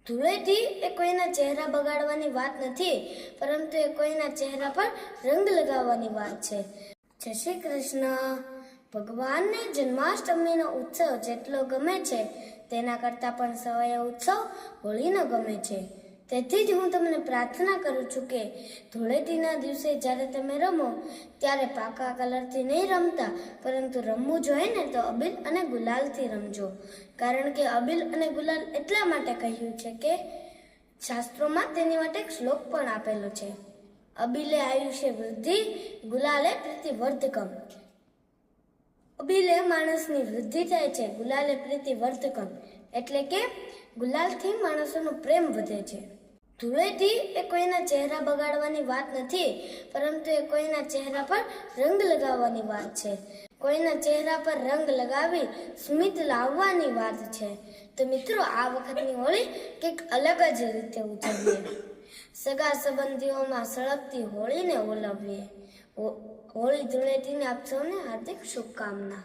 ધૂળેટી એ કોઈના ચહેરા બગાડવાની વાત નથી, પરંતુ એ કોઈના ચહેરા પર રંગ લગાવવાની વાત છે. જય શ્રી કૃષ્ણ. ભગવાનને જન્માષ્ટમીનો ઉત્સવ જેટલો ગમે છે તેના કરતાં પણ સવાયો ઉત્સવ હોળીનો ગમે છે. તેથી જ હું તમને પ્રાર્થના કરું છું કે ધૂળેટીના દિવસે જ્યારે તમે રમો ત્યારે પાકા કલરથી નહીં રમતા, પરંતુ રમવું જોઈએ ને તો અબીલ અને ગુલાલથી રમજો. કારણ કે અબીલ અને ગુલાલ એટલા માટે કહ્યું છે કે શાસ્ત્રોમાં તેની માટે એક શ્લોક પણ આપેલો છે. અબીલે આયુષ્ય વૃદ્ધિ, ગુલાલે પ્રીતિવર્ધકમ. અબીલે માણસની વૃદ્ધિ થાય છે, ગુલાલે પ્રીતિવર્ધકમ, એટલે કે ગુલાલથી માણસોનો પ્રેમ વધે છે. ધૂળેટી એ કોઈના ચહેરા બગાડવાની વાત નથી, પરંતુ એ કોઈના ચહેરા પર રંગ લગાવવાની વાત છે. કોઈના ચહેરા પર રંગ લગાવી સ્મિત લાવવાની વાત છે. તો મિત્રો, આ વખતની હોળી કંઈક અલગ જ રીતે ઉજવીએ. સગા સંબંધીઓમાં સળગતી હોળીને ઓલવીએ. હોળી ધૂળેટીને આપ સૌને હાર્દિક શુભકામના.